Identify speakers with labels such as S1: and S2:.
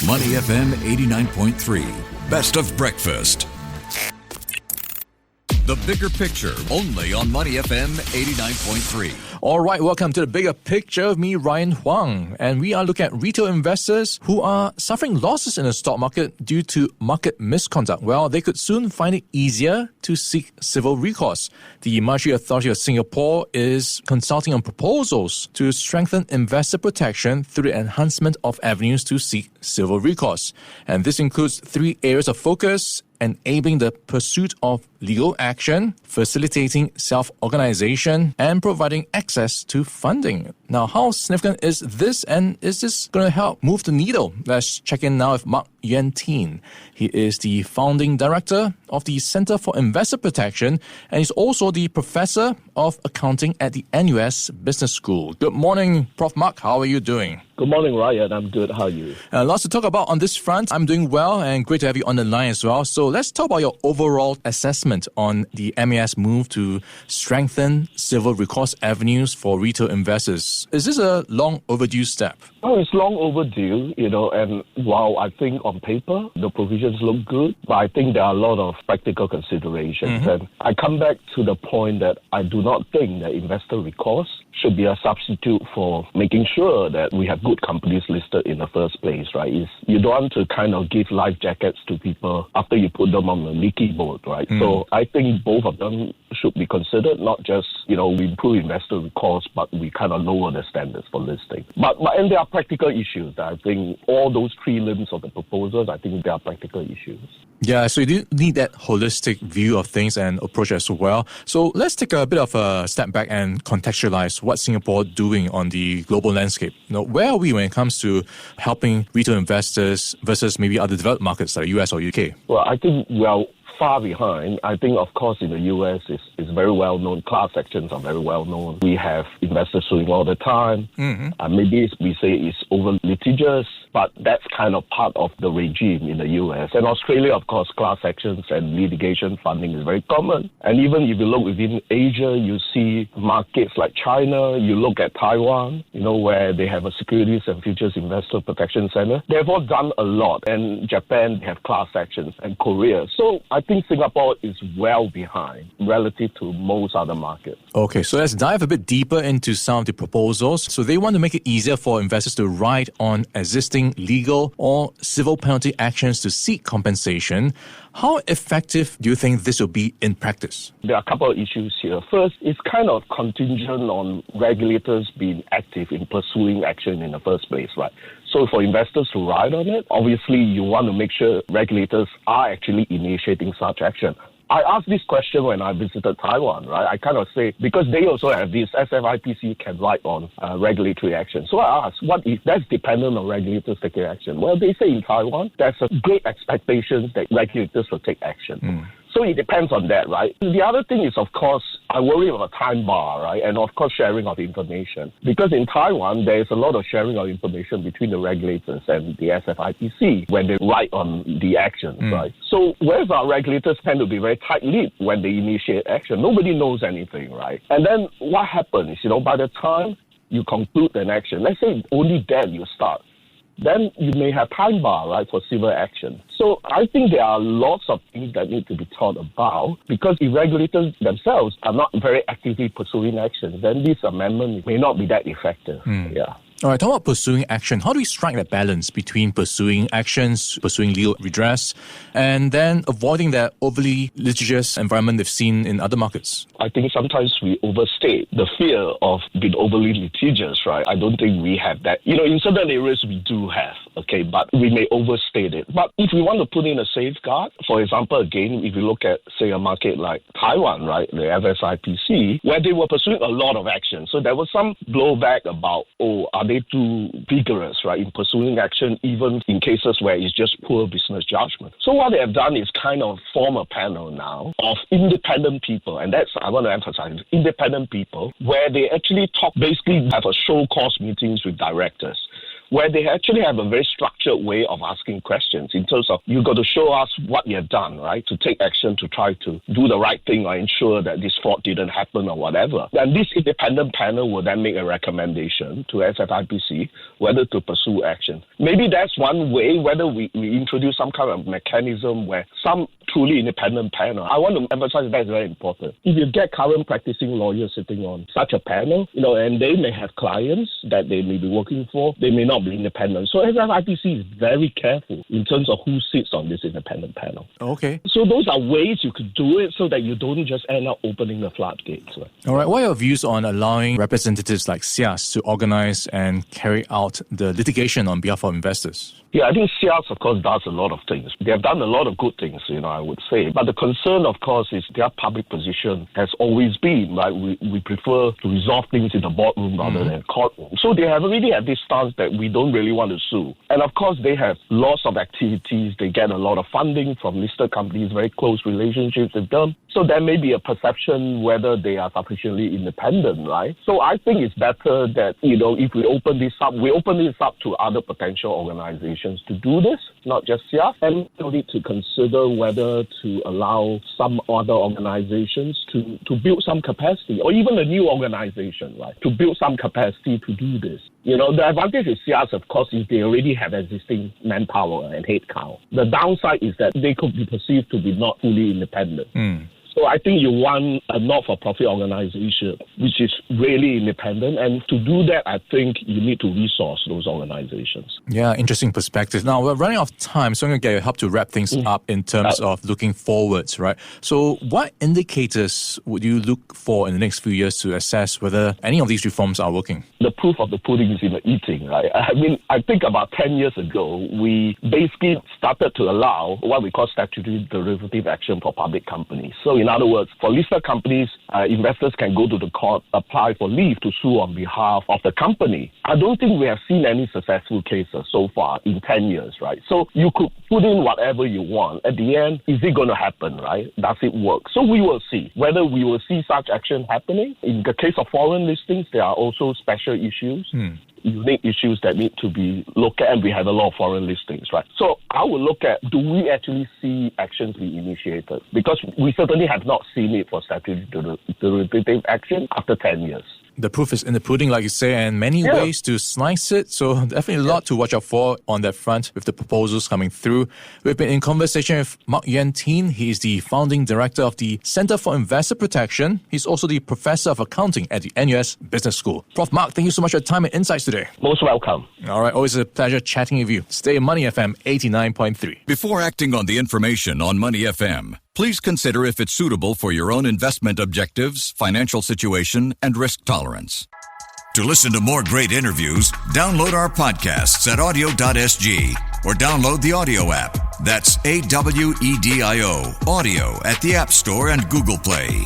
S1: Money FM 89.3. Best of breakfast. The Bigger Picture, only on Money FM 89.3.
S2: All right, welcome to The Bigger Picture of me, Ryan Huang. And we are looking at retail investors who are suffering losses in the stock market due to market misconduct. Well, they could soon find it easier to seek civil recourse. The Monetary Authority of Singapore is consulting on proposals to strengthen investor protection through the enhancement of avenues to seek civil recourse. And this includes 3 areas of focus: enabling the pursuit of legal action, facilitating self-organization, and providing access to funding. Now, how significant is this, and is this going to help move the needle? Let's check in now with Mak Yuen Teen. He is the founding director of the Center for Investor Protection, and he's also the professor of accounting at the NUS Business School. Good morning, Prof. Mak. How are you doing?
S3: Good morning, Ryan. I'm good. How are you?
S2: Lots to talk about on this front. I'm doing well, and great to have you on the line as well. So let's talk about your overall assessment on the MAS move to strengthen civil recourse avenues for retail investors. Is this a long overdue step?
S3: Oh, it's long overdue, and while I think on paper the provisions look good, but I think there are a lot of practical considerations. And I come back to the point that I do not think that investor recourse should be a substitute for making sure that we have good companies listed in the first place, right? You don't want to kind of give life jackets to people after you put them on the leaky boat, right? So I think both of them should be considered, not just, we improve investor recourse, but we kind of lower the standards for listing. And there are practical issues. I think all those 3 limbs of the proposals, I think there are practical issues.
S2: Yeah, so you do need that holistic view of things and approach as well. So let's take a bit of a step back and contextualize what Singapore is doing on the global landscape. Where are we when it comes to helping retail investors versus maybe other developed markets like US or UK?
S3: Well, I think far behind. I think, of course, in the US, it's very well known. Class actions are very well known. We have investors suing all the time. Maybe we say it's over litigious, but that's kind of part of the regime in the US. And Australia, of course, class actions and litigation funding is very common. And even if you look within Asia, you see markets like China, you look at Taiwan, where they have a Securities and Futures Investor Protection Center. They've all done a lot. And Japan, they have class actions, and Korea. So I think Singapore is well behind relative to most other markets.
S2: Okay, so let's dive a bit deeper into some of the proposals. So they want to make it easier for investors to ride on existing legal or civil penalty actions to seek compensation. How effective do you think this will be in practice?
S3: There are a couple of issues here. First, it's kind of contingent on regulators being active in pursuing action in the first place, right? So for investors to ride on it, obviously you want to make sure regulators are actually initiating such action. I asked this question when I visited Taiwan, right? I kind of say, because they also have this, SFIPC can ride on regulatory action. So I asked, what if that's dependent on regulators taking action? Well, they say in Taiwan, there's a great expectation that regulators will take action. So it depends on that, right? The other thing is, of course, I worry about a time bar, right? And of course, sharing of information. Because in Taiwan, there is a lot of sharing of information between the regulators and the SFIPC when they write on the actions, right? So whereas our regulators tend to be very tight-lipped when they initiate action, nobody knows anything, right? And then what happens, by the time you conclude an action, let's say only then you start, then you may have time bar, right, for civil action. So I think there are lots of things that need to be thought about, because if regulators themselves are not very actively pursuing actions, then this amendment may not be that effective. Yeah.
S2: All right, talk about pursuing action. How do we strike that balance between pursuing actions, pursuing legal redress, and then avoiding that overly litigious environment they've seen in other markets?
S3: I think sometimes we overstate the fear of being overly litigious, right? I don't think we have that. In certain areas we do have, okay, but we may overstate it. But if we want to put in a safeguard, for example, again, if you look at, say, a market like Taiwan, right, the FSIPC, where they were pursuing a lot of action. So there was some blowback about, are they too vigorous, right, in pursuing action, even in cases where it's just poor business judgment. So what they have done is kind of form a panel now of independent people, and that's, I want to emphasize, independent people, where they actually basically have a show cause meetings with directors. where they actually have a very structured way of asking questions in terms of you got to show us what you have done, right, to take action to try to do the right thing or ensure that this fraud didn't happen or whatever. And this independent panel will then make a recommendation to SFIPC whether to pursue action. Maybe that's one way, whether we introduce some kind of mechanism where some truly independent panel. I want to emphasize that is very important. If you get current practicing lawyers sitting on such a panel, and they may have clients that they may be working for, they may not be independent. So SFIPC is very careful in terms of who sits on this independent panel.
S2: Okay.
S3: So those are ways you could do it so that you don't just end up opening the floodgates. Right?
S2: All right. What are your views on allowing representatives like SIAS to organize and carry out the litigation on behalf of investors?
S3: Yeah, I think SIAS, of course, does a lot of things. They have done a lot of good things, I would say. But the concern, of course, is their public position has always been, right, we prefer to resolve things in the boardroom rather than courtroom. So they have already had this stance that we don't really want to sue. And, of course, they have lots of activities. They get a lot of funding from listed companies, very close relationships with them. So there may be a perception whether they are sufficiently independent, right? So I think it's better that, if we open this up to other potential organizations to do this, not just SIAS, and we need to consider whether to allow some other organizations to build some capacity, or even a new organization, right, to build some capacity to do this. The advantage with SIAS, of course, is they already have existing manpower and headcount. The downside is that they could be perceived to be not fully independent. So I think you want a not-for-profit organization which is really independent. And to do that, I think you need to resource those organizations.
S2: Yeah, interesting perspective. Now, we're running out of time, so I'm going to get your help to wrap things up in terms of looking forwards, right? So what indicators would you look for in the next few years to assess whether any of these reforms are working?
S3: The proof of the pudding is in the eating, right? I mean, I think about 10 years ago, we basically started to allow what we call statutory derivative action for public companies. So in other words, for listed companies, investors can go to the court, apply for leave to sue on behalf of the company. I don't think we have seen any successful cases so far in 10 years, right? So you could put in whatever you want. At the end, is it going to happen, right? Does it work? So we will see whether we will see such action happening. In the case of foreign listings, there are also special issues. Unique issues that need to be looked at, and we have a lot of foreign listings, right? So I will look at, do we actually see actions be initiated? Because we certainly have not seen it for statutory derivative action after 10 years.
S2: The proof is in the pudding, like you say, and many ways to slice it. So definitely a lot to watch out for on that front with the proposals coming through. We've been in conversation with Mak Yuen Teen. He's the founding director of the Center for Investor Protection. He's also the professor of accounting at the NUS Business School. Prof. Mak, thank you so much for your time and insights today.
S3: Most welcome.
S2: All right, always a pleasure chatting with you. Stay in Money FM 89.3.
S1: Before acting on the information on Money FM, please consider if it's suitable for your own investment objectives, financial situation, and risk tolerance. To listen to more great interviews, download our podcasts at audio.sg or download the audio app. That's AWEDIO, audio at the App Store and Google Play.